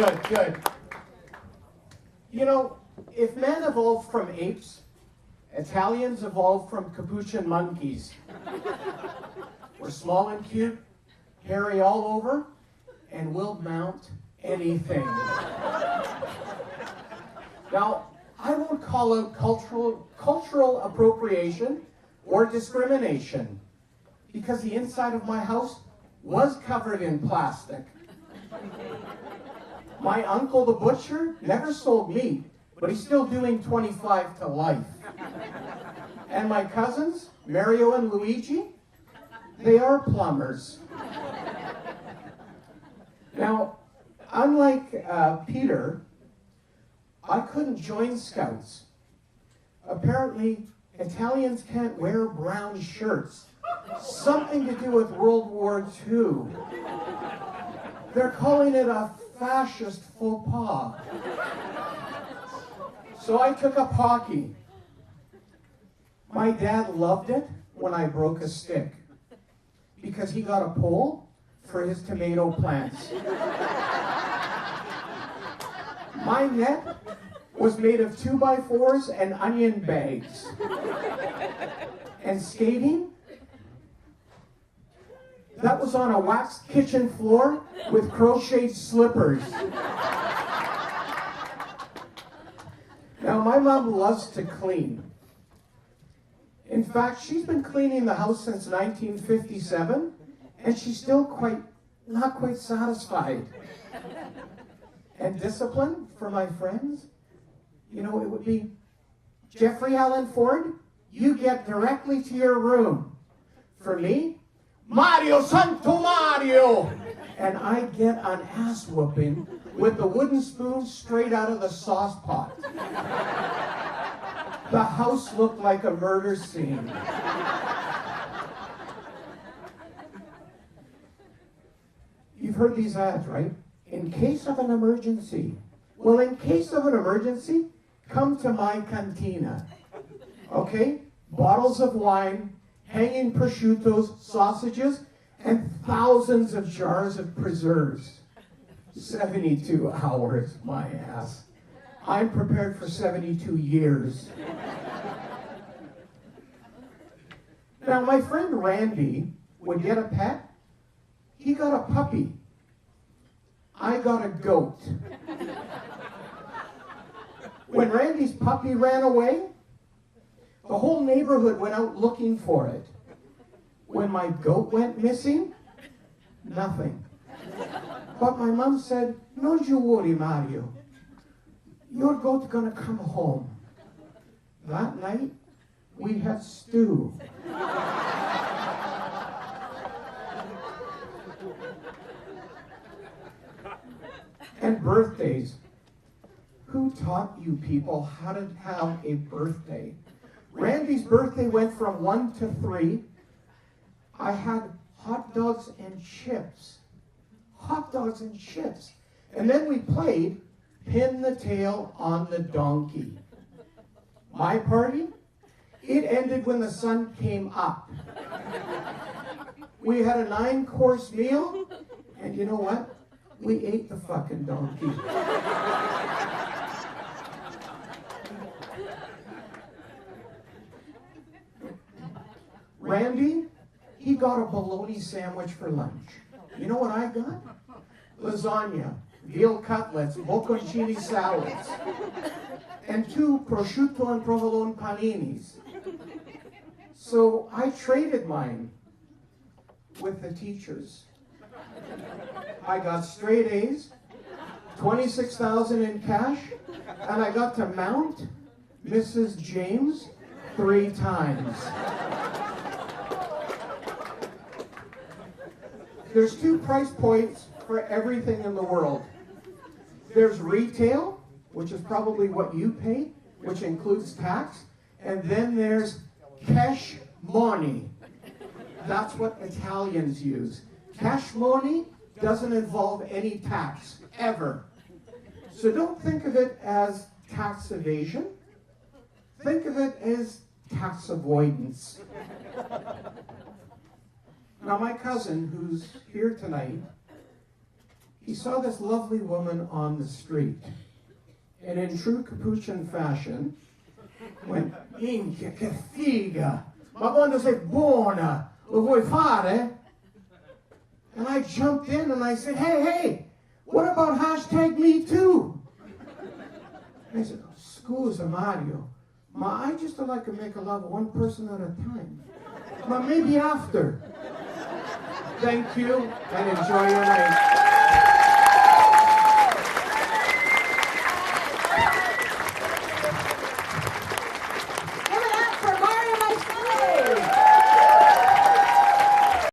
Good, good. You know, if men evolved from apes, Italians evolved from capuchin monkeys. We're small and cute, hairy all over, and will mount anything. Now, I won't call out cultural appropriation or discrimination, because the inside of my house was covered in plastic. My uncle the butcher never sold meat, but he's still doing 25 to life. And my cousins, Mario and Luigi, they are plumbers. Now, unlike Peter, I couldn't join Scouts. Apparently, Italians can't wear brown shirts. Something to do with World War II. They're calling it a fascist faux pas. So I took up hockey. My dad loved it when I broke a stick, because he got a pole for his tomato plants. My net was made of 2x4s and onion bags. And skating, that was on a waxed kitchen floor with crocheted slippers. Now, my mom loves to clean. In fact, she's been cleaning the house since 1957, and she's still not quite satisfied. And discipline for my friends, you know, it would be, Jeffrey Allen Ford, you get directly to your room. For me, Mario Santo Mario! And I get an ass whooping with the wooden spoon straight out of the sauce pot. The house looked like a murder scene. You've heard these ads, right? In case of an emergency. Well, in case of an emergency, come to my cantina. Okay? Bottles of wine, hanging prosciuttos, sausages, and thousands of jars of preserves. 72 hours, my ass. I'm prepared for 72 years. Now, my friend Randy would get a pet. He got a puppy. I got a goat. When Randy's puppy ran away, the whole neighborhood went out looking for it. When my goat went missing, nothing. But my mom said, "Don't you worry, Mario. Your goat's gonna come home." That night, we had stew. And birthdays. Who taught you people how to have a birthday? Randy's birthday went from 1 to 3. I had hot dogs and chips. Hot dogs and chips. And then we played Pin the Tail on the Donkey. My party, it ended when the sun came up. We had a 9-course meal, and you know what? We ate the fucking donkey. Randy, he got a bologna sandwich for lunch. You know what I got? Lasagna, veal cutlets, bocconcini salads, and 2 prosciutto and provolone paninis. So I traded mine with the teachers. I got straight A's, 26,000 in cash, and I got to mount Mrs. James 3 times. There's 2 price points for everything in the world. There's retail, which is probably what you pay, which includes tax, and then there's cash money. That's what Italians use. Cash money doesn't involve any tax, ever. So don't think of it as tax evasion. Think of it as tax avoidance. Now, my cousin, who's here tonight, he saw this lovely woman on the street, and in true Capuchin fashion, went, "Minchia, che figa! Ma quando sei buona, lo vuoi fare?" And I jumped in and I said, hey, what about #MeToo? And I said, "Scusa, Mario, ma I just like to make love one person at a time. But maybe after." Thank you, and enjoy your night.